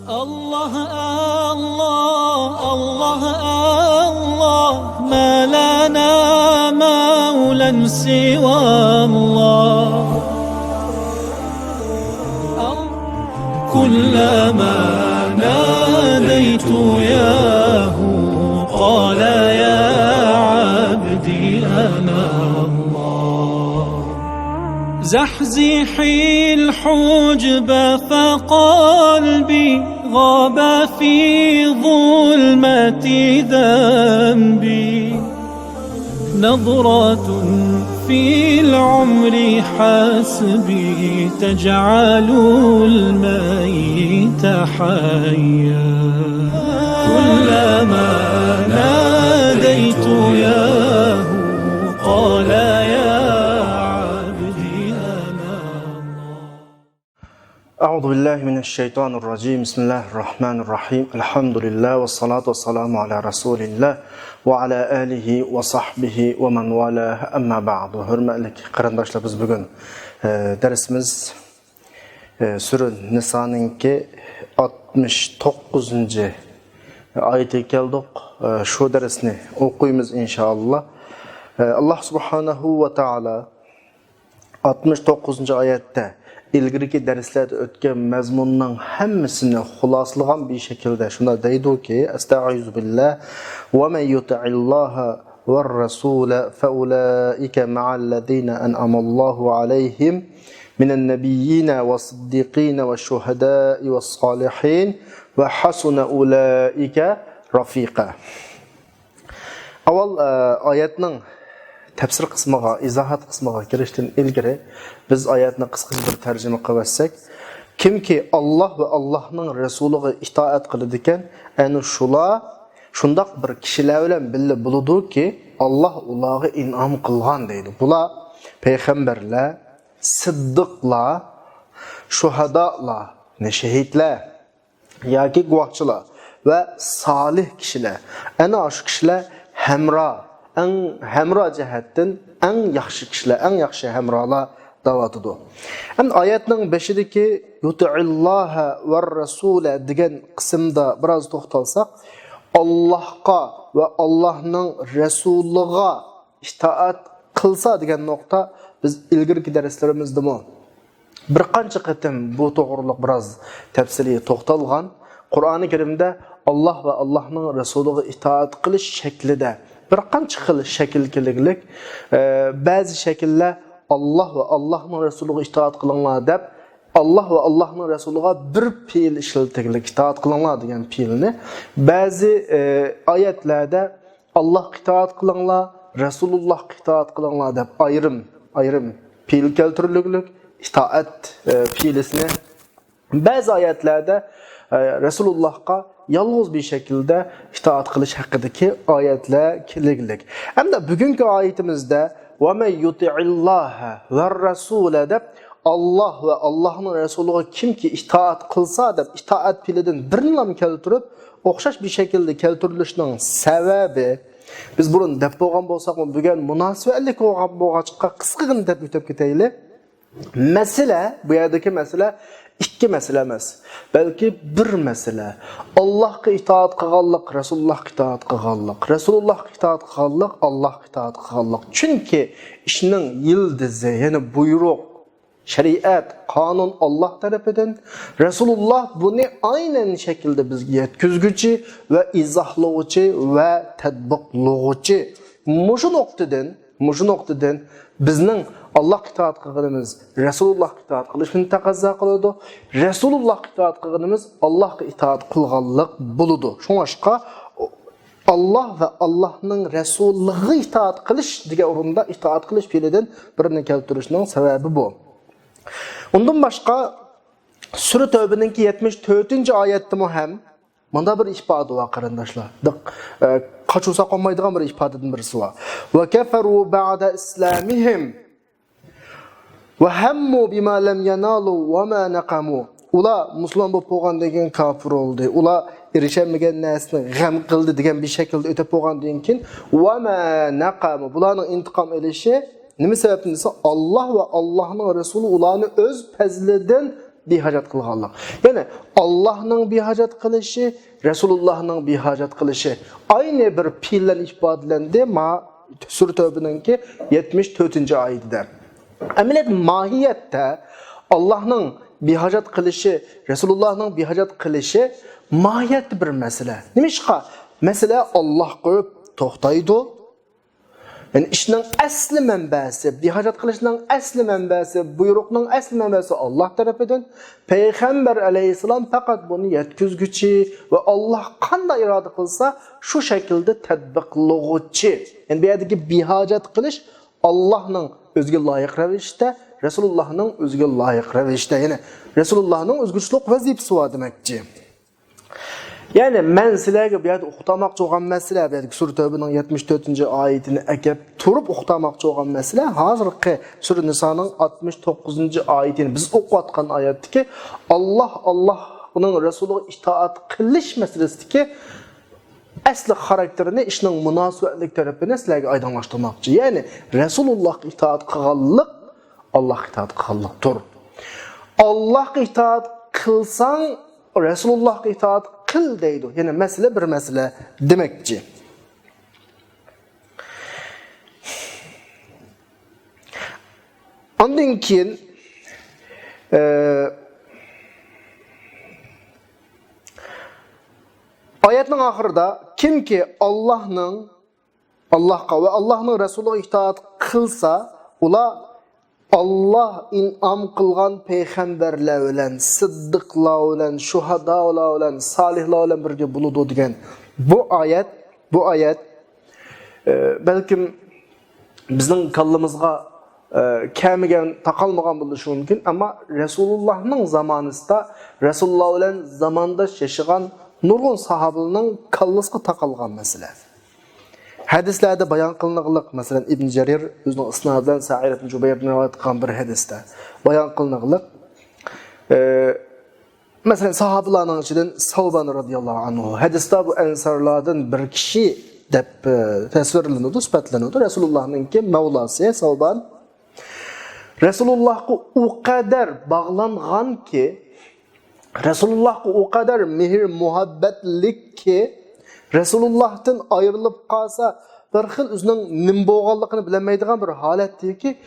الله الله الله الله ما لنا مولى سوى الله كلما ناديت ياه قال يا عبدي أنا الله زحزحي الحجب فقلبي غاب في ظلمة ذنبي نظرة في العمر حسبي تجعل الميت حيا كلما ناديت ياه قال يا عبدي أنا الله. أعوذ بالله من الشيطان الرجيم. بسم الله الرحمن الرحيم. الحمد لله والصلاة والسلام على رسول الله وعلى آله وصحبه ومن والاه أما بعد. Hürmetli qarindoshlar, biz bugun dersimiz Sura Niso'ningki 69. oyatiga keldik. Shu darsni o'qiymiz inshaalloh. Alloh subhanahu va taolo 69. oyatda ilgirki derslarda o'tgan mazmunning hammasini xuloslagan bir shaklda shunda deydiki: Estaizu billah va man yuti'illaha var rasula fa ulaika ma'allazina an'ama Allahu alayhim minan nabiyyina was-siddiqina wash-shuhada'i was-salihin va hasuna ulaika rafiqa. Avval oyatning tafsir qismiga, izohat qismiga kirishdan ilgari biz oyatni qisqa bir tarjima qilsak, kimki Alloh va Allohning rasuliga itoat qiladi ekan, ana shular shundoq bir kishilar bilan birga bo'ladi-ki, Alloh ularga in'om qilgan deydi. Bular payg'ambarlar, siddiqlar, shuhadolar, shahidlar yoki guvohchilar va solih kishilar. Ana shu kishilar hamro jihatdan eng yaxshi kishilar, eng yaxshi hamrolar da'vatidir. Ham oyatning 5-dagi yuti'illaha var rasula degan qismda biroz to'xtalsak, Allohga va Allohning rasuliga itoat qilsa degan nuqta biz ilgirki darslarimizda bir qancha qatim bu to'g'riliq biroz tafsiliy to'xtalgan. Qur'oni Karimda Alloh va Allohning rasuliga itoat qilish shaklida bir qancha xil shaklkilik, ba'zi shakllar Alloh va Allohning rasuliga itoat qilinglar deb Alloh va Allohning rasuliga bir fe'l ishlatilgan itoat qilinglar degan fe'lni, ba'zi oyatlarda Alloh itoat qilinglar, Rasululloh itoat qilinglar deb ayrim fe'l keltirilgan itoat fe'lisini, ba'zi oyatlarda Rasulullohga yalnız bir şekilde itaat qilish haqidagi oyatlar kelganlik. Hamda bugungi oyatimizda va men yuti'illaha var rasula deb Alloh va Allohning rasuliga kimki itoat qilsa deb itoat fe'lidan birini keltirib, o'xshash bir shaklda keltirilishining sababi, biz burun deb bo'lgan bo'lsak, bugun munosabatlik bo'lgancha qisqagina deb o'tib ketaylik. Mesele, bu yerdeki mesele ikki mesele emas, balki bir mesele. Allohga itoat qilganlik, Rasulullohga itoat qilganlik, Rasulullohga itoat qilganlik, Allohga itoat qilganlik. Chunki ishning yildizi, ya'ni buyruq, shariat, qonun Alloh tarafidan, Rasululloh buni aynan shaklda bizga yetkazguchi va izohlovchi va tatbiqlovchi. Mushu nuqtadan bizning Alloh itoat qilganimiz Rasululloh itoat qilishni taqozo qiladi. Rasululloh itoat qilganimiz Allohga itoat qilganlik bo'ladi. Shunga Alloh va Allohning rasuliga itoat qilish degan o'rinda itoat qilish fe'lidan birini keltirishning sababi bu. Undan boshqa Sura Tavbaninki 74-oyatda ham bunda bir ifoda var qarindoshlar. Qachusa qolmaydigan bir ifodadan birisi var. Wa kafaru ba'da islamihim wa hammu bima lam yanalu wa ma naqamu. Ular musulmon bo'lib bo'lgandan keyin kafir oldu. Ular erishamagan narsani g'am qildi degan bir shaklda o'tib bo'lgandan keyin wa ma naqamu. Bularning intiqom olishi nima sababdan desa, Alloh va Allohning rasuli ularni o'z fazlidan behajat qilganlik. Ya'ni Allohning behajat qilishi, Rasulullahning behajat qilishi aynı bir fiillen ifodalandi ma Sur Tövbe'ninki 74-oyatida. Amaliyat mahiyatda Allohning behajat qilishi, Rasulullahning behajat qilishi mahiyatli bir masala. Nimishqa? Masala Alloh qo'yib to'xtaydi. Yani işinin asli mənbəsi, behajat qilishning asli mənbəsi, buyruqning asli mənbəsi Allah tarafından. Peygamber aleyhisselam faqat bunu yetkizgüçi ve Allah qanday iroda qilsa shu shaklda tatbiqlovchi. Yani bu yerdagi behajat qilish Allohning o'ziga loyiq ravishda, Rasulullahning o'ziga loyiq ravishda. Yani Rasulullahning o'zguchilik vazifasi bor demakchi. Yani men sizlarga bu yerda o'qitamoqchi bo'lgan masala, bu yerda Sur Tövbe'ning 74-oyatini akab turib o'qitamoqchi bo'lgan masala, hozirgi Sur Niso'ning 69-oyatini biz o'qiyotgan oyatdiki, Allohning Rasuliga itoat qilish masalasidagi asli xarakterini, ishning munosabatlik tarafini sizlarga oydinlashtirmoqchi. Ya'ni Rasulullohga itoat qilganlik, Allohga itoat qilganlikdir. Allohga itoat qilsang, Rasulullahga itoat qil deydi. Yani mesele bir mesele demekçi. Ondan keyin ayetning ahırda kimki Allah'a ve Allah'ın Resulüne itaat kılsa, ula Allah in'am qilgan peygamberler bilen, siddiqlar bilen, shuhadalar bilen, salihlar bilen birge buludu degan bu ayet belki bizning kallamızga kamigan taqalmagan bo'lishi mumkin, ama Resulullah'ның zamanında, Resulullah bilen zamanda yaşayan nurgun sahabalarning kallasiga taqalgan mesele. Hadislerde bayan qılınıqlıq, mesela İbn Jarir özünün isnadından Sa'id ibn Jubayr rivayet qilgan bir hadisda bayan qılınıqlıq. Mesela sahabalarning ichidan Savban radhiyallahu anhu hadisda bu ensarlardan bir kishi deb tasvirlanadi, sifatlanadi. Rasulullah'ningki mavlasi Savban Rasulullahga o kadar bağlangan ki, Rasulullahga o kadar mehr muhabbetlik ki, Resulullah'tan ayrılıp qalsa bir xil özünün nim bo'lganligini bilemeydigan bir holatdeki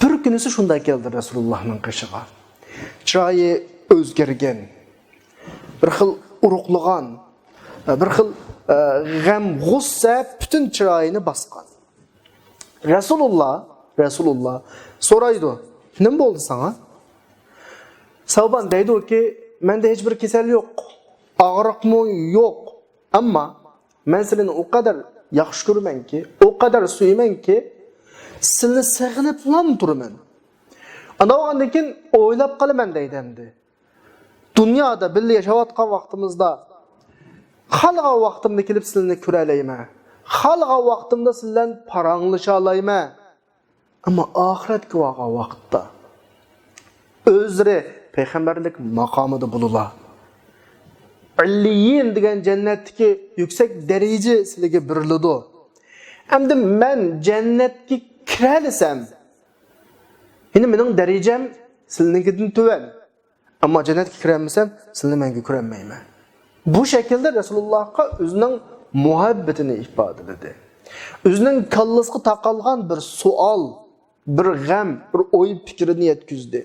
bir kunisi shunday keldi Resulullah'ning qishiga. Chiroyi o'zgargan, bir xil uruqlagan, bir xil g'am g'ussa butun chiroyini bosgan. Rasulullah so'raydi, "Nim bo'ldi sana?" Savban deydi-ki, "Menda hech bir kasal yo'q, og'riqmi yo'q. Ama men seni o kadar yaxshi ko'raman ki, o kadar suyman ki, seni sog'inib turman. Ana o'gandan keyin o'ylab qolaman" deydi endi. Dunyoda birga yashayotgan vaqtimizda xalqa vaqtimda kelib seni ko'ra olayman. Xalqa vaqtimda sizdan paranglasha olayman. Ama oxiratga bo'lgan vaqtda o'zlari payg'ambarlik maqomida bo'lurlar. Illiyin degan jannatdagi yüksek derece sizlarga beriladi. Endi men jannatga kiralisam, endi mening darajam sizlarnikidan tuvan. Ammo jannatga kirolmasam, sizlar menga ko'rolmayman. Bu şekilde Resulullah'a o'zining muhabbatini ifodaladi. O'zining kallasiga taqalgan bir sual, bir g'am, bir o'y fikrini yetkazdi.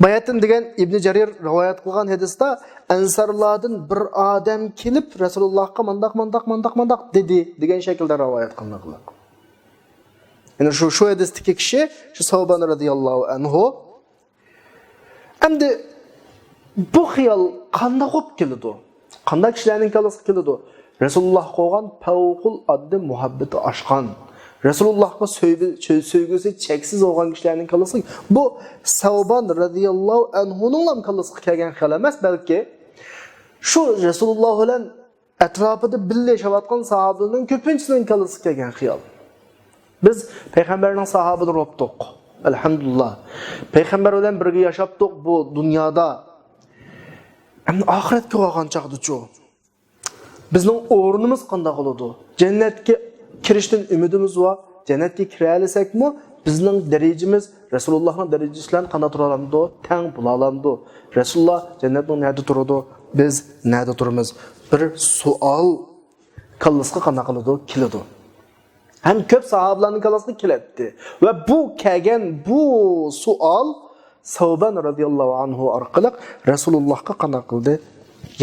Bayatın degan İbn Jarir rivayet qilgan hadisda ansarlardan bir odam kelib Rasulullahga mandaq dedi degan shaklda rivayet qilingan. Yani şu hadisdagi kishi, şu Savban radhiyallohu anhu. Endi bu xiyol qanday bo'lib keldi? Qanday kishilarning kalasiga keldi? Rasulullah qo'ygan favqul addi muhabbati oshgan. Resulullah'a söygüsü çeksiz olan kişilerin kalası. Bu Savban radıyallahu anh'unun kalası kelgen xiyal emas, belki şu Resulullah ile etrafında birleşevatkan sahabenin köpünçünün kalası kelgen xiyal. Biz peygamberinin sahabeleri optuk. Elhamdülillah. Peygamber ile birge yaşaptık bu dünyada. Hem ahiretke olgan çağdı çoğu. Bizning o'rnimiz qanday bo'ladi? Jannatga kirishdan umidimiz va jannatga kira olsakmi bizning darajamiz Rasulullahning darajasi bilan qanday tura olamdi, teng bo'la olamdi. Rasululloh jannatning nerda turadi, biz nerda turamiz? Bir savol kallasga qanday qiladi, keladi. Hem köp sahabalarning kallasına keladi ve bu kelgan bu savol Savban radhiyallohu anhu orqali Rasulullahga qanday qildi,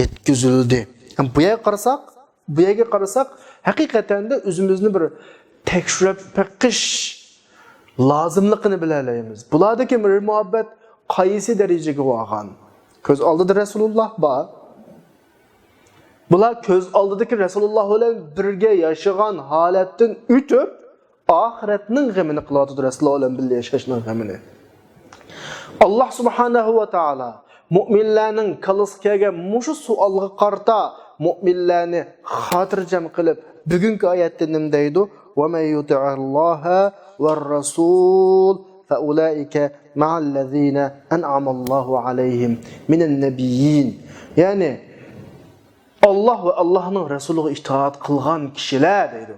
yetkazildi. Ham bu yerga qarasak, haqiqatan da o'zimizni bir tekshirib baqish lozimligini bilalaymiz. Bulardagi bir muhabbat qaysi darajaga olgan? Ko'z oldida Rasululloh bor. Bular ko'z oldidagi Rasululloh bilan birga yashagan holatdan o'tib, oxiratning g'amini qiladi Rasululloh bilan birga yashashning g'amini. Allah subhanahu wa ta'ala mu'minlarning kallasga kelgan mushu savolga qarta mu'minlarni xotirjam qilib bugungi oyatda nima deydi? Va may yuti'allaha var rasul fa ulaika ma'al ladzina an'ama Allahu alayhim minan nabiyyin. Yani Allah ve Allah'ın Resulü'ne itaat kılgan kişiler deydi.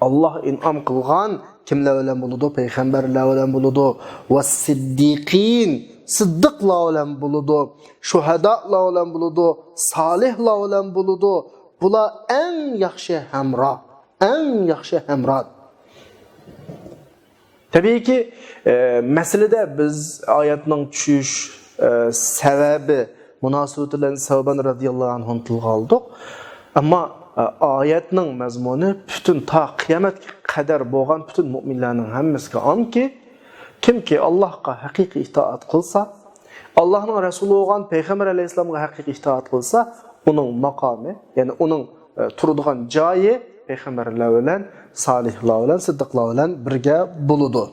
Allah in'am kılgan kimler ölen buludu? Peygamberler ölen buludu. Ve siddiqin, sıddıkla ölen buludu. Şuhada'la ölen buludu. Salihla ölen buludu. Bula en yaxşı hemra. En yaxşı hemra. Tabii ki meselede biz ayetinin düşüş sebebi münasebetiyle Savban radıyallahu anh'ın tilga aldık. Ama ayetning mazmuni bütün ta qiyomatga qadar bo'lgan bütün mu'minlarning hammasiga amki, kimki Allohga haqiqiy itoat qilsa, Allohning rasuli bo'lgan payg'ambar alayhisolamga haqiqiy itoat qilsa, uning maqomi, ya'ni uning turadigan joyi payg'ambarlar bilan, solihlar bilan, siddiqlar bilan birga bo'ladi.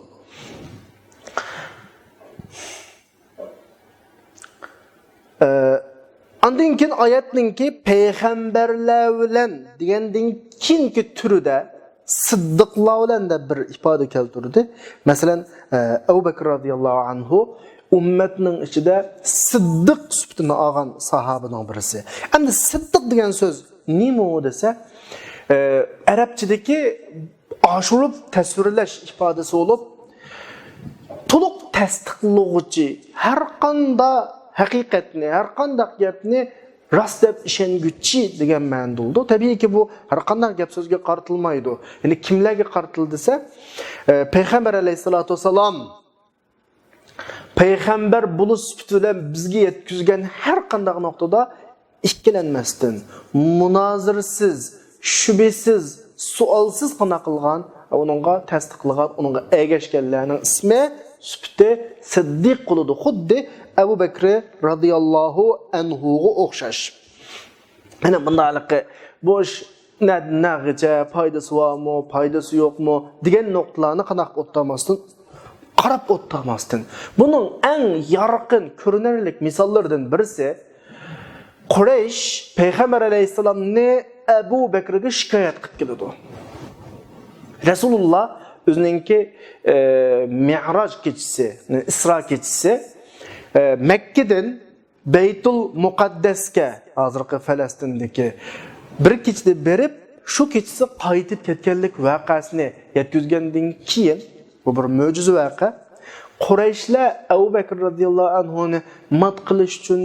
Ondan keyin oyatninki payg'ambarlar bilan degandan keyingi turida siddiqlar bilan da bir ifoda keltirdi. Masalan, Abu Bakr radhiyallohu anhu ummatning ichida siddiq sifatini olgan sahobaning birisi. Endi siddiq degan so'z nima desa, arabchadagi oshirib tasvirlash ifodasi bo'lib, to'liq tasdiqlovchi, har qanday haqiqatni, har qanday gapni rost deb ishonguvchi degan ma'noda bo'ldi. Tabiiyki bu har qanday gap so'zga qartilmaydi. Ya'ni kimlarga qartildi desa, payg'ambar alayhisolatu vasallam payg'ambar bo'lish bilan bizga yetkazgan har qanday nuqtada ikkilanmasdan, munozirsiz, shubhasiz, savolsiz qana qilgan, uningga tasdiqlagan, uningga ergashganlarning ismi sifati siddiq bo'ladi. Xuddi Abu Bakr radhiyallohu anhuga o'xshash. Ana bundaqlikqa bu ish nag'icha foydasi bormi, foydasi yo'qmi degan nuqtalarni qanaq o'tdamasdan qarab o'tdamasdan. Buning eng yorqin ko'rinarli misollaridan birisi Quraysh payg'ambar alayhisolamni Abu Bakrga shikoyat qilib keladi. Rasululloh o'zininki Mi'raj kechasi, Isro kechasi Mekke'den Beytul Muqaddasga, hozirgi Falastindagi bir kechda berib, shu kechasi qaytib ketganlik voqeasini yetkazgandan keyin, bu bir mo'jiza voqea. Qurayshlar Abu Bakr radhiyallohu anhuni mat qilish uchun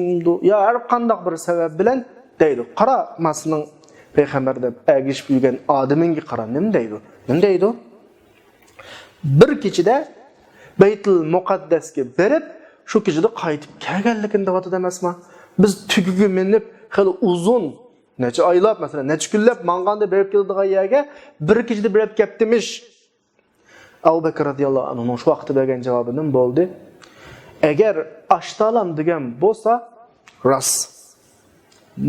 yo har qanday bir sabab bilan deydi. Qara, masning payg'ambar deb agishib yurgan odamingga qara, nima deydi? Nima deydi? Bir kechida Beytul Muqaddasga berib, shu kechada qaytib kelganligini da'vatida emasmi? Biz tugiga minib, xili uzun, necha oylab, masalan, necha kunlab manganda berib keladigan yerga bir kechada berib ketdimish. Abu Bakr radhiyallohu anhu shu vaqtda bergan javobi nima bo'ldi? Agar ashtalam degan bo'lsa, rost.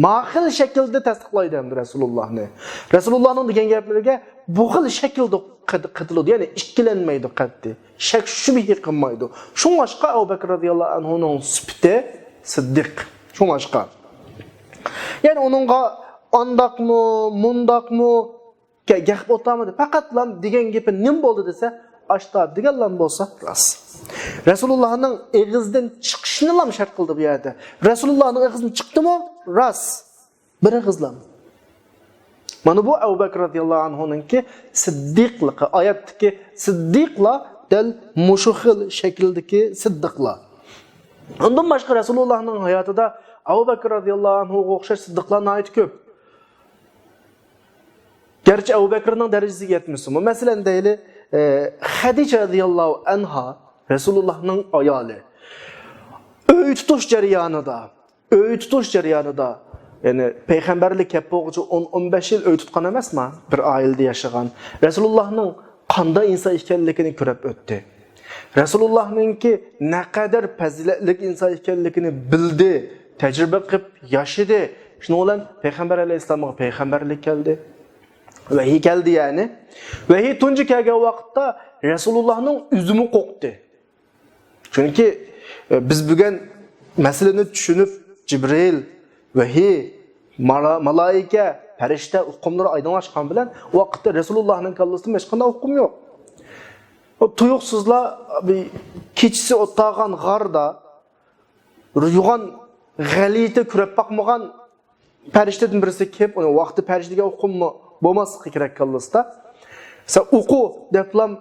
Mahil shaklda tasdiqlaydi Rasulullohni. Rasulullohning degan gaplariga bu xil shaklda qitiladi, ya'ni ikkilanmaydi qat'i. Shak shubha qilmaydi. Shunga Abu Bakr radhiyallohu anhuning sifati siddiq. Shunga. Ya'ni uningga andaqmi, mundaqmi gap o'tamadi. Faqat lam degan gapi nima bo'ldi desa, ashta degan lam bo'lsa, rost. Rasulullohning eg'izdan chiqishini lam shart qildi bu yerda. Rasulullohning eg'izdan chiqdimi? Rost. Bir eg'izlam. Mana bu Abu Bakr radhiyallohu anhuninki siddiqligi, oyatdagi siddiqlar del muşu xil şekildeki siddiqlar. Ondan başqa Resulullah'ın hayatında Abu Bakr radıyallahu anhuga o'xshash siddiqlar nayt ko'p. Gerçi Abu Bakr'ın derecesiga yetmisin. Mesela deyli Hadice radıyallahu anha Resulullah'ın ayali. Öğüt tutuş jarayonida yani peygamberlik kep boğucu 10-15 yıl öğüt tutkan emas mı? Bir ailede yaşagan. Resulullah'ın qanday insan ekanligini ko'rib o'tdi. Resulullah'nınki ne kadar faziletlik insan ekanligini bildi, tecrübe qilib yaşadı. Şunu olan Peygamber aleyhisselam'a peygamberlik geldi. Vahiy geldi yani. Vahiy tunji kelgan vaqtda Resulullah'ның üzümü qoqdi. Çünkü biz bugün meseleni düşünüp Cibril, vahiy, malaika, farishta uqumları aydınlaşkan bilen o vakitte Resulullah'ın kallasında hech qanday uqum yok. O tuyuqsuzlar bir keçisi o'tag'an g'arda yugan g'alita kurab baqmagan farishtadan birisi kelib, uni vaqti farishtaga uqummi bo'lmasligi kerak kallasida. Sen uqu deplam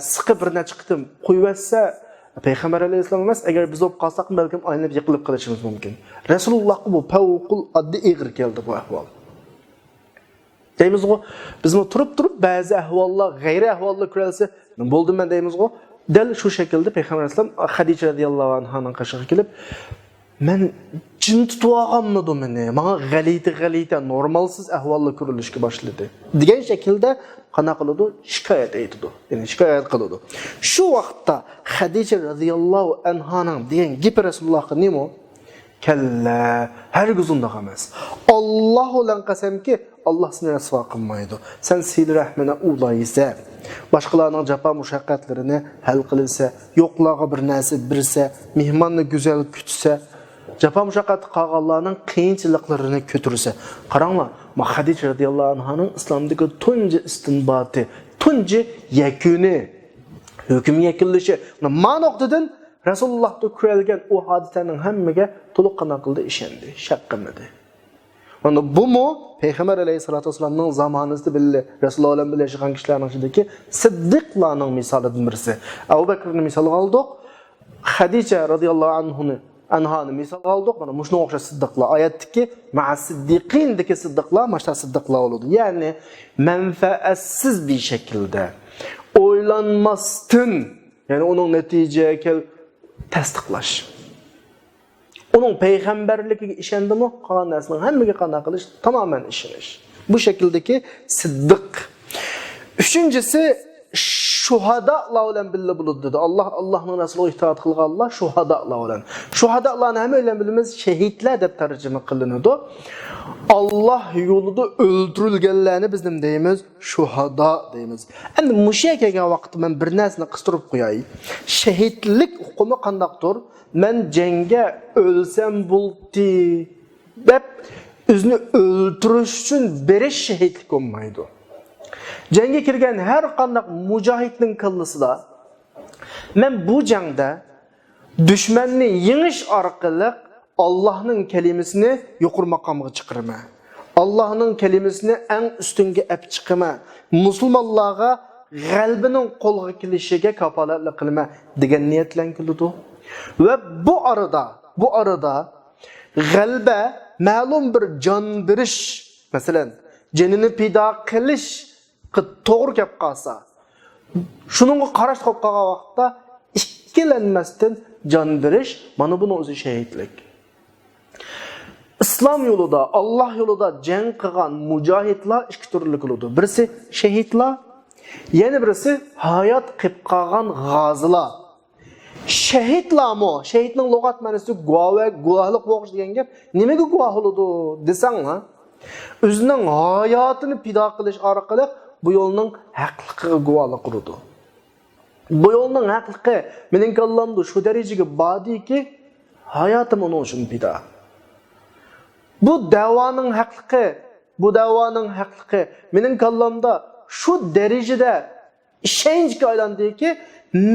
siqib bir necha qitim qo'yversa Peygamber aleyhisselam emas, agar biz olib qolsak balkim aylanib yiqilib qolishimiz mumkin. Rasulullohga bu favqul oddiy ig'ir keldi bu ahvol. Deymiz-ku, biz turib ba'zi ahvollar, g'ayri ahvollar ko'ralsa, bo'ldi men deymiz-ku, dal shu shaklda Peygamber aleyhisselam Hadice radıyallahu anhaning qashig'iga kelib, men jin tutib olganmidi meni? Menga g'alita normalsiz ahvollar ko'rilishga boshladi. Degan shaklda qana qiladi, shikoyat aytadi. Ya'ni shikoyat qiladi. Shu vaqtda Hadice radıyallahu anhaning degan gapi Rasulullohga nima? Kalla, hargiz undaq emas. Alloh bilan qasamki, Allah seni rasvo qilmaydi. Sen sil rahmini ulaysa, boshqalarning jafo mushaqqatlarini hal qilsa, yo'qlarga bir narsa bersa, mehmonni go'zal kutsa, jafo mushaqqat qilganlarning qiyinchiliklarini ko'tarsa. Qaranglar, Hadice radıyallahu anhaning islomdagi tunji istinboti, tunji yakuni, hukm yakunishi. Mana noqtadan Resulullah'da ko'rilgan o hodisaning hammaga to'liq qanaqildi ishondi, shak qilmadi. Mana bu mu Peygamber aleyhissalatu vesselam'ның zamanında belli Resulullah bilan birga yaşagan kişilerin içindeki siddiqlarning misalidan birisi. Abu Bakr'ni misal aldık. Hadice radıyallahu anha'nı misal aldık. Mana muşuna o'xshash siddiqlar oyatdiki ma'a siddiqindeki siddiqlar maşta siddiqlar oldu. Yani menfaatsiz bir şekilde oylanmasdan yani onun neticeye tasdiqlash. Onun peygamberligiga ishondimi, qolgan narsaning hammaga qanday qilish, tamamen ishonish. Bu şekildeki siddiq. Üçüncüsü şuhadalar bilan birga bo'ladi dedi. Allohning rasuliga itoat qilganlar şuhadalar bilan. Şuhadalarni ham bilan bilamiz, shahidlar deb tarjima qilinadi. Allah yo'lida o'ldirilganlarni biz nima deymiz? Şuhada deymiz. Endi musha kelgan vaqtda men bir narsani qistirib qo'yay. Shahidlik hukmi qandaqdir? Men jangga o'lsam bo'ldi deb o'zini o'ldirish uchun berish shahidlik bo'lmaydi. Jangga kirgan har qanday mujohidning kallasida men bu jangda dushmanni yengish orqali Allah'ның kelimasini yuqori maqomga chiqarma. Allah'ның kelimasini eng ustunga olib chiqarma. Musulmonlarga g'albining qo'lga kelishiga kafolatlik qilma degan niyat bilan keldi. Ve bu arada g'alba ma'lum bir jon berish, masalan, jonini pido qilish to'g'ri kelib qolsa, shuningga qarash qolib qolgan vaqtda ikkilanmasdan jon berish, mana buni o'zi shahidlik. İslam yolunda, Allah yolunda jang qilgan mujohidlar ikki turli bo'ladi. Birisi shahidlar, yana birisi hayot qilib qolgan g'ozilar. Shahidlarmi? Shahidning lug'at ma'nosi guvohlik bo'lish degan gap. Nimaga guvoh bo'ladi desanglar, o'zining hayotini pido qilish orqali bu yo'lning haqliqiga guvohlik qiladi. Bu yo'lning haqligi mening kallamda shu darajaga bordiki, hayotim uning uchun pido. Bu da'voning haqligi mening kallamda shu darajada ishonchga aylandiki,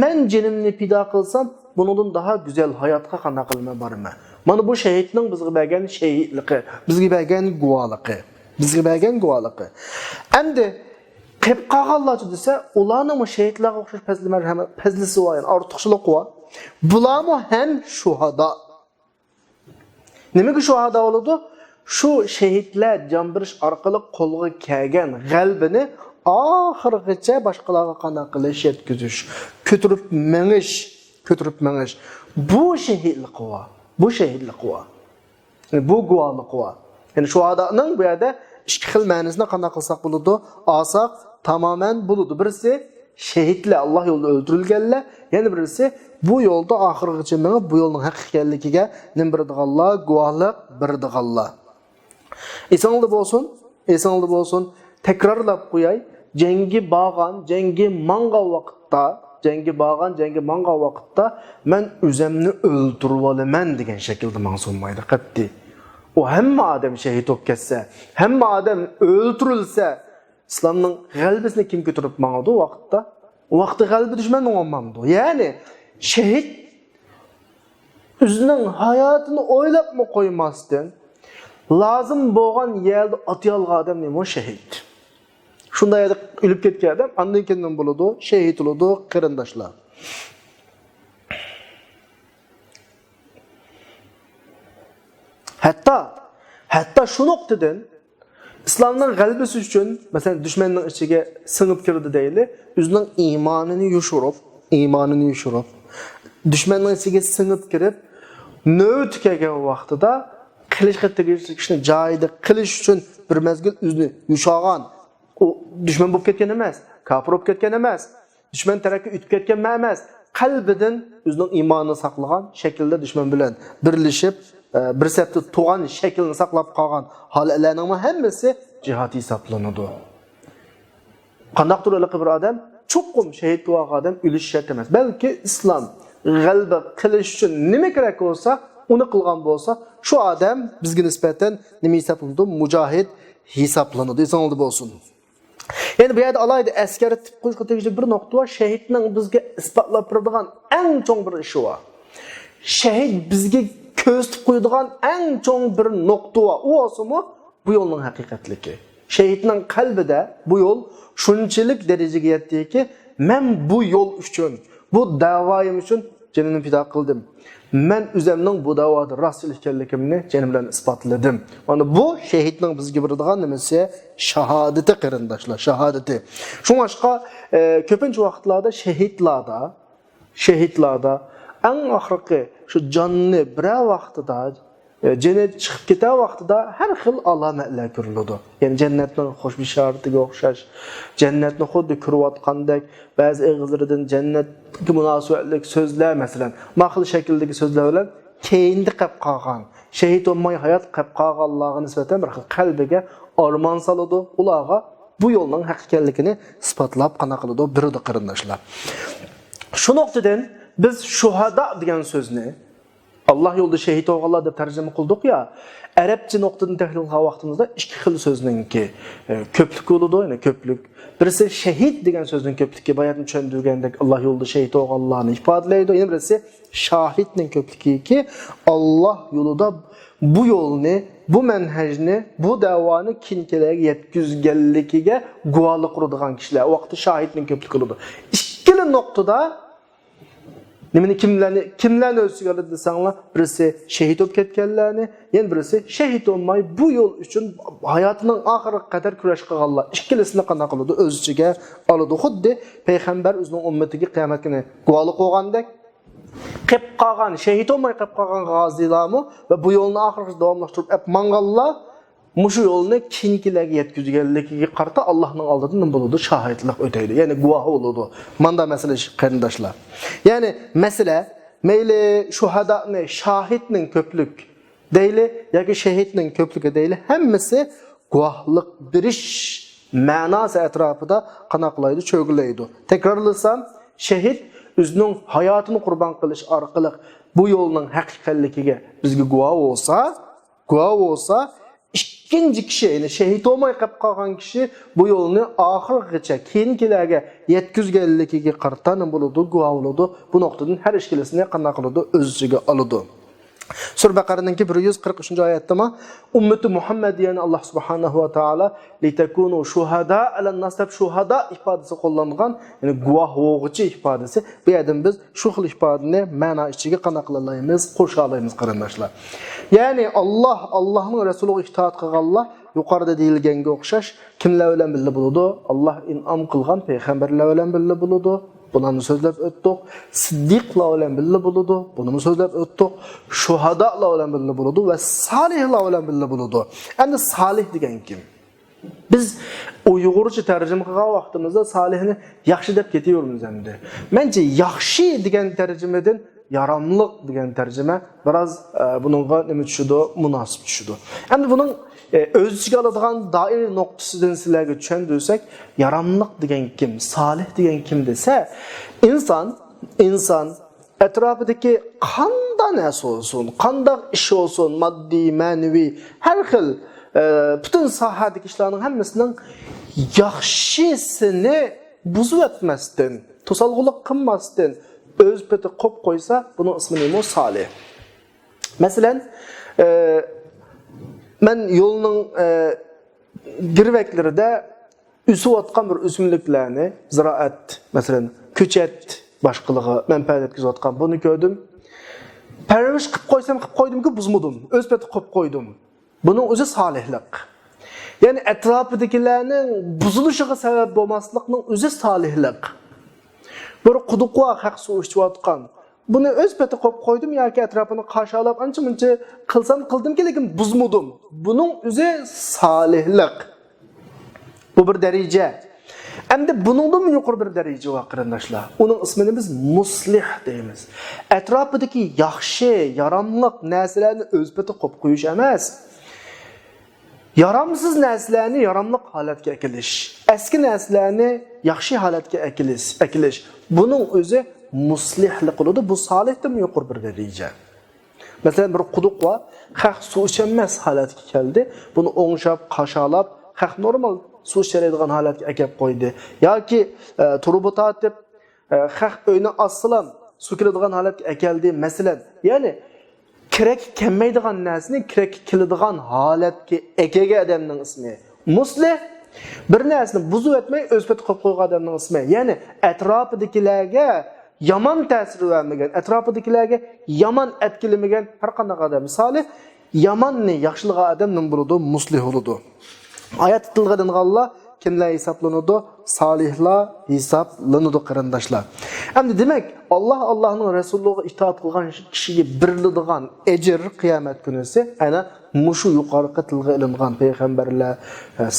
men jinimni pido qilsam, bundan daha güzel hayotga qanday qilma borman. Mana bu shahidning bizga bergan shahidligi, bizga bergan guvohligi. Endi qilib qolganlarchi desa, ularning shahidlarga o'xshash fazlisi var, yani ortiqchilik var. Bularmi ham shuhada. Nimaga shuhada bo'ladi? Shu shahidlar jon berish orqali qo'lga kelgan g'albini oxirigacha boshqalarga qanday qilish yetkazish, ko'tarib mengish. Bu shahidlik var. Bu shahidlik var. Yani bu guvohlik var. Yani shuhadaning bu yerda ikki xil ma'nosini qanday qilsak bo'ladi? Olsak tamamen bo'ladi. Birisi şehitler Allah yolunda öldürülgenler, yani birisi bu yolda ahirgacha menib bu yo'lning haq ekanligiga nim birdiganlar, guvohlik birdiganlar. Esingizda bo'lsin, takrorlab qo'yay, jangi manga vaqtda men o'zimni o'ldirib olaman degan shaklda ma'summaydi qat'i. O hamma odam shahid bo'lib ketsa, hamma odam o'ldirilsa, İslamның g'albisini kim ko'tarib mangadi o vaqtda? O vaqtda g'albi dushmanning olmamdi. Ya'ni shahid o'zining hayotini o'ylabmi qo'ymasdan lozim bo'lgan yerda atiyolgan odam nima shahid. Shunday yerda o'lib ketgan odam andan keyin bo'ladi, shahid bo'ladi, qarindoshlar. Hatta şu noktadan İslam'ın g'albisi uchun, masalan, düşmanning ichiga singib kirdi deyli, o'zining iymonini yushirib, düşmanning ichiga singib kirib, navbat kelgan vaqtida qilishga tegishli joyida qilish uchun bir mezgil o'zini yushagan, o düşman bo'lib ketgan emas, kafir bo'lib ketgan emas, düşman tarafga o'tib ketgan emas, qalbidan o'zining iymonini saqlagan shaklda düşman bilan birlashib bir septi tuğan şeklini saklap kalgan hallerinin hammasi cihad hesaplanıdı. Qandaqdır öyle bir adam, çokum şehit kılgan adam ölüş şart emas. Belki İslam g'alaba qilish uchun nima kerak bo'lsa, uni qilgan bo'lsa, şu adam bizga nisbatan nima hesaplanadi? Mujohid hesaplanadi. Esingizda bo'lsin. Yani bu yerda alayda askari tip qo'yishga tegishli bir nuqta var. Shahidning bizga isbotlab beradigan eng chong bir ishi var. Shahid bizga ko'ztib qo'yadigan eng chong bir nuqta var. O olsa-mu bu yo'lning haqiqatligi. Shahidning qalbida bu yo'l shunchalik darajaga yetdiki, men bu yo'l uchun, bu da'voyim uchun jonimni fido qildim. Men o'zimning bu da'voda rasul ekanligimni jonim bilan isbotladim. Mana bu shahidning bizga beradigan nimasi? Shahodati qarindoshlar, shahodati. Shunga boshqa ko'pincha vaqtlarda shahidlarda eng oxirgi shu jonni bir vaqtida cennet chiqib ketar vaqtida har xil alomatlar ko'riladi. Ya'ni jannatning xush bishoratiga o'xshash, jannatni xuddi ko'rayotgandek, ba'zi og'izlaridan jannatga munosabatli so'zlar, masalan, maxil shakldagi so'zlar bilan keyinda qolib qolgan, shahid bo'lmay hayot qolib qolganlarga nisbatan bir xil qalbiga armon soladi, ularga bu yo'lning haqiqatligini isbotlab qana qiladi birda qarindoshlar. Shu nuqtadan biz shuhada degan so'zni Allah yolda şehit olganlar deb tarjima qildik ya. Arabcha nuqtadan tahlil qilgan vaqtimizda ikki xil so'zningki ko'plik bo'ladi, ya'ni ko'plik. Birisi shahid degan so'zning ko'pligi, bayatni tushuntirgandek Allah yolda shehit olganlarni ifodalaydi. Yana birisi shahidning ko'pligi, Allah yo'lida bu yo'lni, bu manhajni, bu davoni kinkilarga yetkazganligiga guvohlik qiladigan kishilar. O vaqtda shahidning ko'pligi bo'ladi. Ikkala nuqtada nimani kimlarni o'ziga oladi desanglar, birisi shahid bo'lib ketganlarni, yana birisi shahid bo'lmay bu yo'l uchun hayotining oxiriga qadar kurash qilganlar. Ikkilisini qanday qiladi? O'z ichiga oladi. Xuddi payg'ambar o'zining ummatiga qiyomat kuni guvohlik qilgandek, qilib qolgan, shahid bo'lmay qilib qolgan g'ozilarmi va bu yo'lni oxiriga davomlashtirib mangallar mushu yo'lni keyingilarga yetkazganligiga qarata Allohning oldida nima bo'ladi? Shohidlik o'taydi. Ya'ni guvoh bo'ladi. Manda masala qarindoshlar. Ya'ni masala mayli shuhadani, shahidning ko'plik deyli yoki shahidning ko'pligi deyli, hammasi guvohlik berish ma'nosi atrofida qanaqlaydi, cho'g'laydi. Takrorlasam, shahid o'zining hayotini qurbon qilish orqali bu yo'lning haqiqatligiga bizga guvoh bo'lsa, ikkinchi kishi, ya'ni shahid bo'lmay qolib qolgan kishi bu yo'lni oxirigacha keyingilarga yetkazganligiga qaratan bo'ladi, guvoh bo'ladi. Bu nuqtadan har ikkilisini qanday qiladi? O'z ichiga oladi. Sur Baqara'nınki 143. ayette ma ümmeti Muhammed diyen Allah subhanahu ve taala litekunu şuhada alan nas deb şuhada ifadesi kullanılgan, yani guvoh bo'lg'uchi ifadesi. Bu yerdan biz shu xil ifodani ma'no ichiga qana qilalaymiz, qo'sha olamiz qarindoshlar. Ya'ni Allohning rasuliga itoat qilganlar yuqorida deyilganga o'xshash kimlar bilan birga bo'ladi? Alloh in'om qilgan payg'ambarlar bilan birga bo'ladi. Bunu sözlep öttük. Siddiqla olan birli buludu. Bunu sözlep öttük. Şuhada'la olan birli buludu ve salihla olan birli buludu. Yani salih degen kim? Biz Uygurca tercüme qilgan vaqtimizda salihni yaxshi deb ketiyoruz endi. Bence yaxshi degan tercümeden yaramlıq degan tercüme biraz bununla nima tushidi, munosib tushidi. Endi bunun öz ichiga oladigan doir nuqtasidan sizlarga tushundirsak, yaramlıq degan kim, salih degan kim desa, inson etrafidagi qanday narsa olsun, qanday ish olsun, moddiy, ma'naviy, har xil bütün sahadagi ishlarning hammasining yaxshisini buzib etmasdan, to'salg'ulik qilmasdan öz peti qop qo'ysa, buning ismi nima? Salih. Masalan, men yo'lning girveklerida üsüp atgan bir o'simliklarni, ziraat, masalan, ko'chat boshqaligi manfaat etkazib atgan buni ko'rdim. Parvish qilib qo'ydimki, buzmadim. Öz peti qop qo'ydim. Buning o'zi salihlik. Ya'ni atrofidagilarning buzilishiga sabab bo'lmaslikning o'zi salihlik. Bir quduqqa haq suv ichib atgan. Buni öz peti qop qo'ydim yoki atrofini qarshilab ancha-muncha qildimki, lekin buzmadim. Buning o'zi salihlik. Bu bir daraja. Endi buningdan yuqori bir daraja va qarindoshlar. Uning ismini biz muslih deymiz. Atrofidagi yaxshi, yaramliq narsalarni öz peti qop qo'yish emas. Yaramsız narsalarni yaramliq holatga akilish, eski narsalarni yaxshi holatga akilish. Buning o'zi muslihlik bo'ladi. Bu salihdan yuqori bir daraja. Masalan, bir quduq va haq suv ichmas holatga keldi. Buni o'ngshab, qashalab, haq normal suv ichadigan holatga akab qo'ydi. Yoki turubot atib, haq o'yni aslan suv kiradigan holatga akeldi. Masalan, ya'ni kirek kelmaydigan narsani kirek keladigan holatga akaga odamning ismi muslih. Bir narsani buzib etmay o'z peti qo'yib qo'ygan odamning ismi. Ya'ni atrofidagilarga yomon ta'sir vermagan, atrofidagilarga yomon etkilamagan har qanday odam salih, yomonni yaxshilagan odamning bo'ladi, muslih bo'ladi. Oyat tilg'idan Allah kimlar hisoblanadi? Salihlar hisoblanadi qarindoshlar. Endi demak, Allohning rasuliga itoat qilgan kishiga beriladigan ajr qiyomat kunisi ana mushu yuqorqi tilga ilingan payg'ambarlar,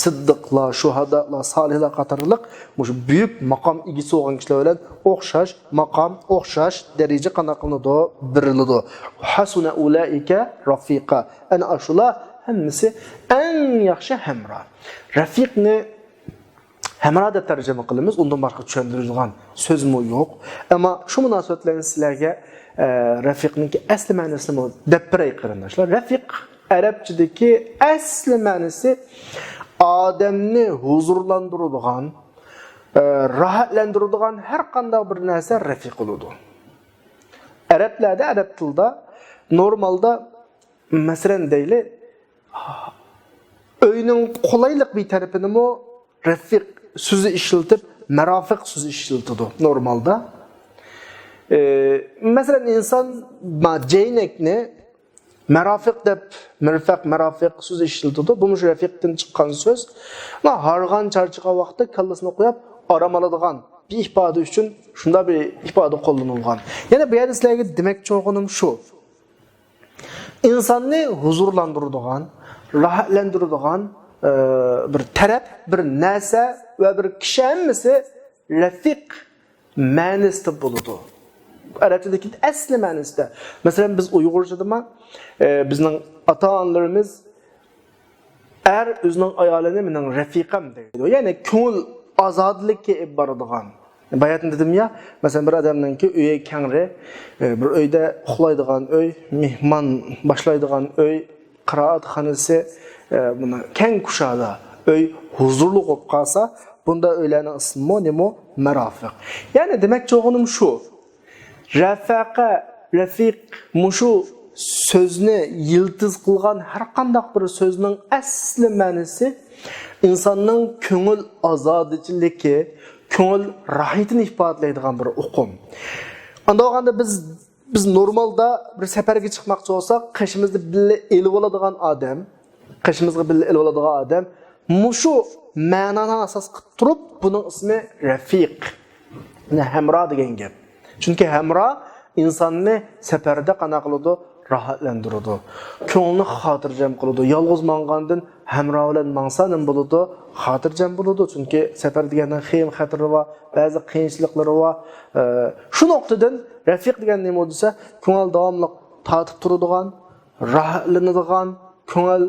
siddiqlar, shuhadalar, salihlar qatorliq mushu buyuk maqom egasi bo'lgan kishilar bilan o'xshash maqom, o'xshash daraja qana qilinadi, beriladi. Hasuna ulaika rafiqa. Ana ashular hammasi eng yaxshi hamra. Rafiqni hamra deb tarjima qilamiz. Undan boshqa tushuntirilgan so'zmi yo'q. Ammo shu munosabat bilan sizlarga rafiqning asli ma'nosini deb beray qarindoshlar. Rafiq arabchadagi asli ma'nosi odamni huzurlantiradigan, rohatlantiradigan har qanday bir narsa rafiq bo'ladi. Arablarda, arab tilida normalda masalan deyli o'yning qulaylik bir tarafini mo rafiq so'zi ishlatib, marafiq so'zi ishlatadi normalda. Masalan inson jaynakni marafiq deb marafiq so'zi ishlatadi. Bu mush rafiqdan chiqqan so'z. Va harg'an charchigan vaqtda kallasini qo'yib orom oladigan bir ifoda uchun shunda bir ifoda qo'llanilgan. Yana bu yerda sizlarga demoqchi bo'lganim shu. İnsonni huzurlantiradigan, rohatlantiradigan bir taraf, bir narsa va bir kishi hammasi rafiq ma'nosida bo'ladi. Arabchadagi asli ma'nosida. Masalan biz Uyg'urchada bizning ota-onalarimiz o'zining ayolini mening rafiqam deydi. Ya'ni ko'ngil ozodlikka olib boradigan. Bayatın dedim ya, mesela bir adamınki öye kengri, bir öyde uxlaydigan öy, mehman başlaydigan öy, qiraatxonasi, buna keng kuşada öy huzurlu bo'lib qolsa, bunda öylerning ismi nima? Marafiq. Yani demek çoğunum şu. Rafiq mushu sözni yıldız qilgan har qandaq bir sözning asli ma'nosi insonning ko'ngil ozodichiligi, ko'ngil rohatini ifodalaydigan bir uqum. Anda olganda biz normalda bir safarga chiqmoqchi bo'lsak, qishimizda billa elib oladigan odam, mushu ma'noni asos qilib turib, buning ismi rafiq, ya'ni hamro degan gap. Chunki hamro insonni safarda qana qiladi, rohatlantiradi. Ko'ngilni xotirjam qiladi. Yolg'iz mangandan hamro bilan mangsa nim bo'ladi, xotirjam bo'ladi. Chunki safar degandan xiyam xatiri va ba'zi qiyinchiliklari va shu nuqtadan rafiq degan nima desa, ko'ngil davomli tatib turadigan, rohatlanadigan, ko'ngil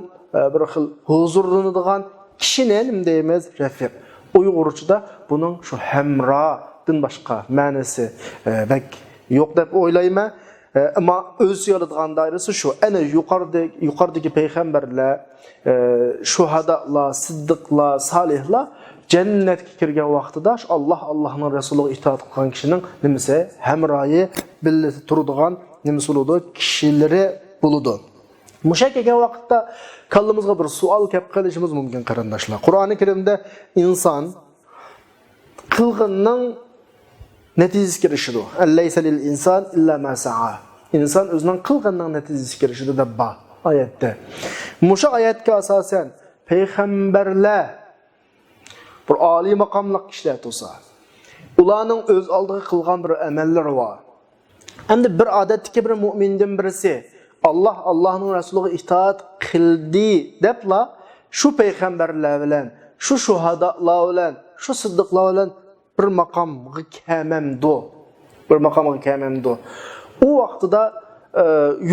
bir xil huzurlanadigan kishini nima deymiz? Rafiq. Uyg'urchada buning shu hamrodan boshqa ma'nosi bak yo'q deb o'ylayman. Ama öz yoladigan dairesi şu. Ana yuqoridagi payg'ambarlar, shuhadalar, siddiqlar, salihlar jannatga kirgan vaqtida Allohning rasuliga itoat qilgan kishining nimasi hamroyi birga turadigan nimasi bo'ladi, kishilari bo'ladi. Musha kelgan vaqtda kallamizga bir savol kelib qolishimiz mumkin qarindoshlar. Qur'oni Karimda inson qilganning natijasi kirishidi. Allaysa lil insan illa ma sa'a. İnsan özünün qilganning natijasi kirishidi deb bor oyatda. Musha oyatga asosan payg'ambarlar bir oliy maqomli kishilar bo'lsa, ularning o'z oldiga qilgan bir amallari bor. Endi bir odatdagi bir mu'mindan birisi Allohning rasuliga itoat qildi debla shu payg'ambarlar bilan, shu shuhadalar bilan, shu siddiqlar bilan bir maqomga kelmamdi. O vaqtida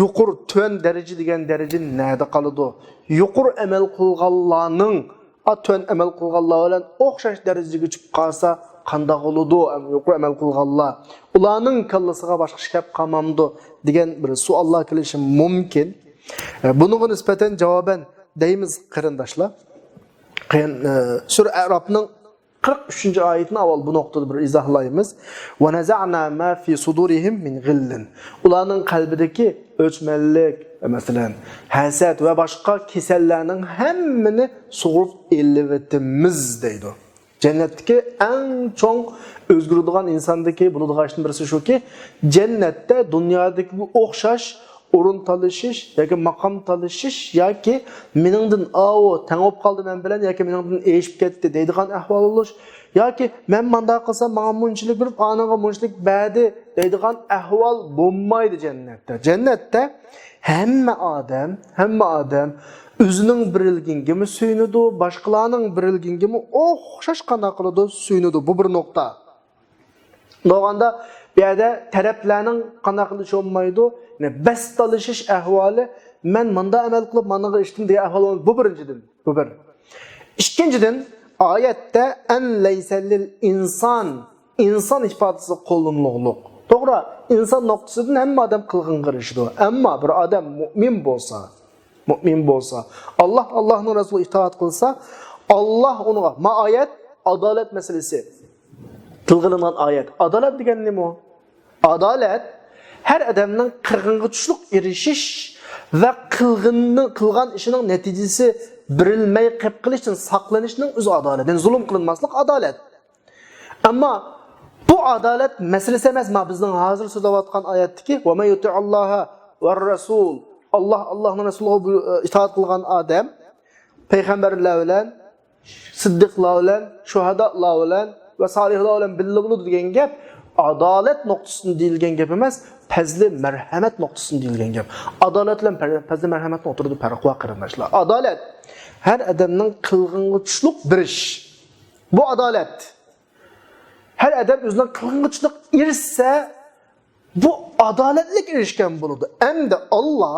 yuqur tön daraja degan daraja nada qoladi. Yuqur amal qilganlarning tön amal qilganlar bilan o'xshash darajaga chiqib qolsa qanday bo'ladi? Yuqur amal qilganlar ularning kallasiga boshqa ish kelib qolmamdi degan bir savollar kelishi mumkin. Bunga nisbatan javoban deymiz qarindoshlar. Sura Arabning 43. ayetini avval bu noktada bir izahlayımız. وَنَزَعْنَا مَا فِي صُدُورِهِمْ مِنْ غِلٍّ Ularning qalbidagi o'chmanlik, masalan, hasad ve başka kesellerinin hemmini sug'urib elvetimiz deydi. Cennetdeki en çok özgürlüğün insandaki bulunduğun birisi şu ki, cennette dünyadaki bu o'xshash o'rin talashish yoki maqom talashish yoki meningdan tangib qoldi men bilan yoki meningdan eshib ketdi deydigan ahvol bo'lish yoki men manda qilsam menga munchilik berib anaga munchilik berdi deydigan ahvol bo'lmaydi jannatda. Jannatda hamma odam o'zining birilgingimi suyunadi, boshqalarning birilgingimi o'xshash qana qiladi, suyunadi. Bu bir nuqta. No'g'anda bu yerda taraflarning qana qilishi olmaydi. Bas talashish ahvoli men manda amal qilib managa ishtim degan ahvol bu birinchidan. Bu bir. Ikkinchidan oyatda an laysallil inson ifodasi qo'llanmoqliq. To'g'ri, inson nuqtasidan hamma odam qilg'in qilishdi. Ammo bir odam mu'min bo'lsa, Allohning rasuliga itoat qilsa, Alloh unga oyat adolat masalasi. Tilg'ilinan oyat. Adolat degan nima? Adolat her adamның qirg'inga tushliq erishish va qilgan ishining natijasi birilmay qilib qilishdan saqlanishning o'zi adolat. Yani zulm qilinmaslik adolat. Ammo bu adolat masalasi emas, bizning hozir so'zlayotgan oyatdagi va may yuti'alloha va rasul Allohning rasuliga itoat qilgan odam payg'ambarlar bilan, siddiqlar bilan, shuhadalar bilan va solihlar bilan birga bo'ladi degan gap adalet noktasını deyilgen gap emas, fazli merhamet noktasını deyilgen gap. Adalet bilan fazli merhamet o'tirdi farq var qarindoshlar. Adalet her adamning qilg'inga tushliq bir ish. Bu adalet. Her adam o'zining qilg'inga tushliq erishsa, bu adaletlik erishgan bo'ladi. Endi Alloh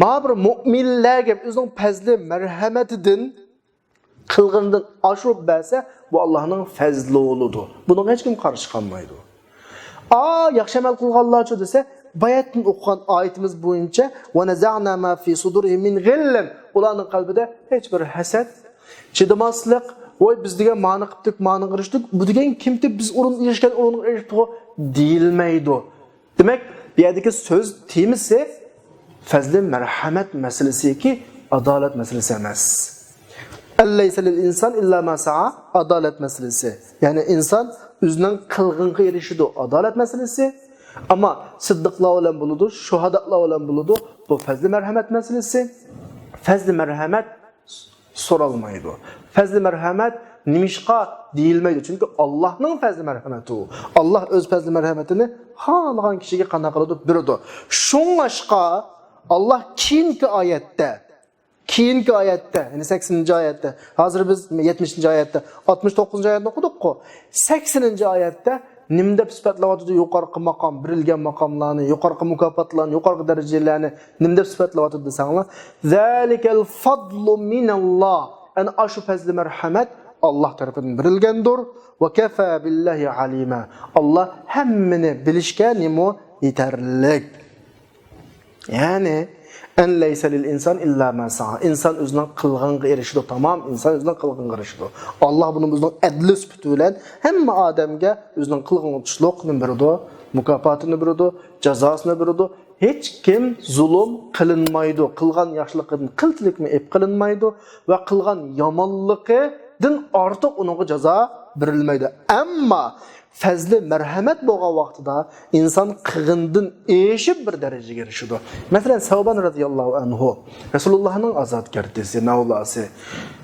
ma'bir mu'minlarga o'zining fazli merhametidan qilg'indan oshirib bersa, bu Allohning fazli bo'ladi. Buni hech kim qarshi qolmaydi. Yaxshi amal qilganlarcha desa, bayatdan o'qigan oyatimiz bo'yicha va naza'na ma fi sudurihim min ghillin. Ularning qalbida hech bir hasad, chidamaslik, voy biz degan ma'ni qildik, ma'ni qilishdik, bu degan kimdi biz o'rin erishgan o'ringa erishdik deyilmaydi. Demak, bu yerdagi so'z temisi fazli merhamet meselesi ki adalet meselesi emas. Elleyse lil insan illa ma sa'a adalet meselesi. Yani insan özünün kılgınlığı erişidi adalet meselesi. Ama sıddıkla olan buludu, şuhadakla olan buludu. Bu fazli merhamet meselesi. Fazli merhamet sorulmaydı. Fazli merhamet nimişqa deyilmeydi. Çünkü Allah'ın fazli merhameti o. Allah öz fazli merhametini halığan kişiye qana qılıdı, biridir. Şunlaşqa Allah keyinki ayette, yani 80. ayette, hazır biz 70. ayette, 69. ayette okuduk ku. 80. ayette nimde sifatlawatıdı yuqarqı maqam, birilgen maqamlarını, yuqarqı mukafotlarni, yuqarqı derecelerni nimde sifatlawatıdı desanlar. Zalikel fadlu minallah. Yani aşu fazli merhamet Allah tarafından birilgendir. Ve kefa billahi alima. Allah hemmini bilişken nimo yeterlik. Yani en leyse lil insan illa ma sa'a. İnsan özünün qılğanına erişidi. Tamam, insan özünün qılğanına erişidi. Allah bunun özünün adli sübütü bilen hemme adamga özünün qılğanına tuşluqni biridir, mukafatını biridir, cezasını biridir. Hiç kim zulüm kılınmaydı. Qılğan yaxşılıqdan qıltılıkmi ep qılınmaydı ve qılğan yamanlıqdan artıq onun ceza birilmeydi. Amma fazli merhamet boğa vaqtida insan qığındın eşib bir dereceye erişidi. Mesela Savban radıyallahu anhu Resulullah'ın azadkardisi, mevlası.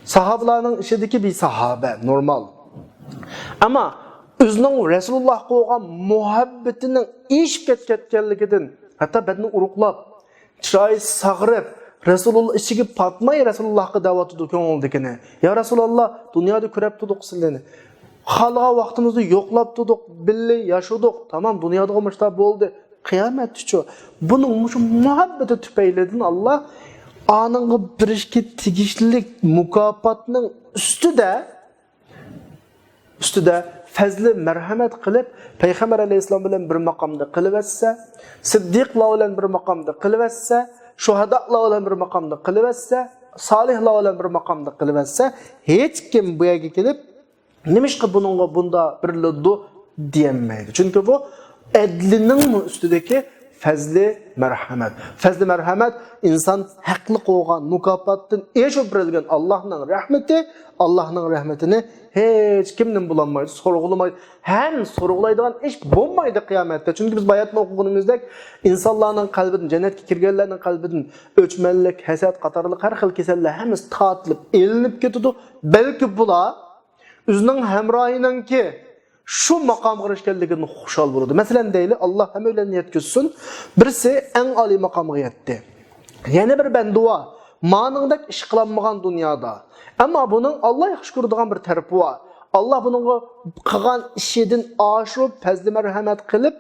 Sahabalarning içindeki bir sahabe, normal. Ama özünün Resulullah qo'ygan muhabbetinin eşib ketkenligidan hatta bedini uruqlab, chiroyi sag'rib, Resulullah içigi patmay Resulullah'a davet etti ko'ngildikini. Ya Resulullah, dünyada ko'rib turdik sizlarni. Xalqa vaqtimizni yo'qlab turdik, billi yashadik. Tamam, dunyoda o'mishda bo'ldi. Qiyomat tuchu. Buning mushu muhabbati tufaylidan Allah anınğı birishga tegishlik mukofotning ustida fazli merhamet qilib Peygamber aleyhisselam bilan bir maqamda qilibsa, Siddiqlar bilan bir maqamda qilibsa, shuhadalar bilan bir maqamda qilibsa, solihlar bilan bir maqamda qilibsa, hech kim bu yerga kelib nimishqa buningga bunda biriladi diyemmaydi. Çünkü bu adlining ustidagi fazli merhamet. Fazli merhamet insan haqli qo'ygan mukofotdan eshib berilgan Allah'ın rahmetini hech kimden bulanmaydı, sorgulamaydı. Hem sorgulaydigan iş bo'lmaydi qiyomatda. Çünkü biz bayatni o'qiganimizdek insonlarning qalbidan, jannatga kirganlarning qalbidan o'chmanlik, hasad qatorli har xil kasallar hammasi tortilib, elinib ketadi. Balki bular o'zining hamrohininki şu makamga erishganligini xushal bo'ladi. Masalan deyli, Allah hammalarni yetkizsin. Birisi eng oliy maqomga yetdi. Yana bir banduva ma'ningdek ish qilinmagan dunyoda. Ama bunun Allah yaxshi ko'radigan bir tarafi var. Allah bunun qilgan ishidan oshib, fazli marhamat qilib,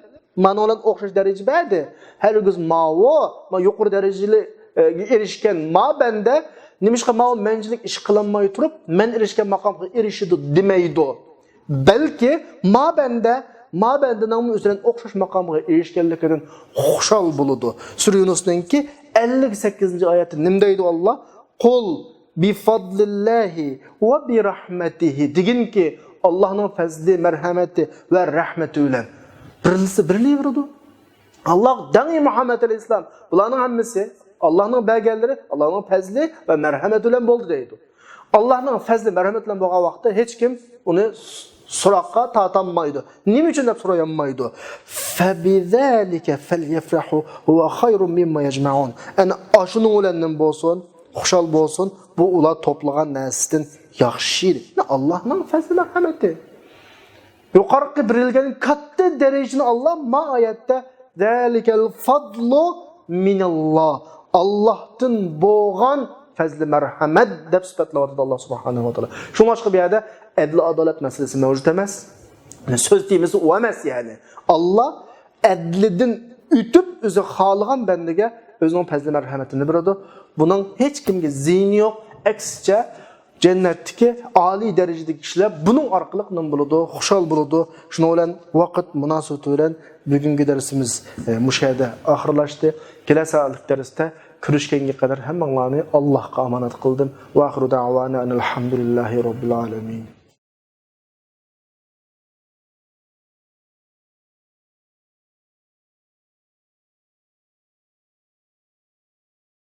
mana bilan o'xshash daraja berdi. Hargiz ma yuqori darajali erishgan ma banda nimishqa ma manjilik ish qilinmay turib, men erishgan maqomga erishidi demaydi. Belki ma bendining o'zidan o'xshash maqomga erishganligidan xushal bo'ladi. Sura Yunusninki 58-oyati nima deydi Allah? Qul bi fadlillahi ve bi rahmetihi degin ki Allah'ın fazli, merhameti ve rahmeti bilan birleştirdi. Allah dani Muhammed aleyhisselam bularning hammasi Allah'ın belgeleri, Allah'ın fazli ve merhameti bilan bo'ldi deydi. Allah'ın fazli, merhameti bilan bo'lgan vaqtda hech kim uni so'roqqa tortolmaydi. Nima uchun deb so'rayanmaydi? Fabizalika falyafrahu huwa khayrun mimma yajma'un. Ana ashuning bilan bo'lsin, xushal bo'lsin, bu ular to'plagan narsadan yaxshi. Allohning fazli rahmati. Yuqorqi birilgan katta darajani Allah ma oyatda zalikel fadlu minalloh. Allohdan bo'lgan fazli merhamet deb sifatlayotdi Allah subhanahu wa taala. Shu boshqa bu yerda adl adolat masalasi mavjud emas. So'z deymiz u emas yani. Allah adlidan o'tib o'zi xohlagan bandaga o'zining fazli merhametini beradi. Buning hech kimga ziyni yo'q. Aksicha jannatdagi oliy darajadagi kishilar buning orqali nim bo'ladi, xushal bo'ladi. Shuning bilan vaqt munosabati bilan bugungi darsimiz mushahada oxirlashdi. Kelasi darsda ko'rishganga qadar hammanglarni Allohga omonat qildim. Va oxiru da'vana alhamdulillahi robbil alamin.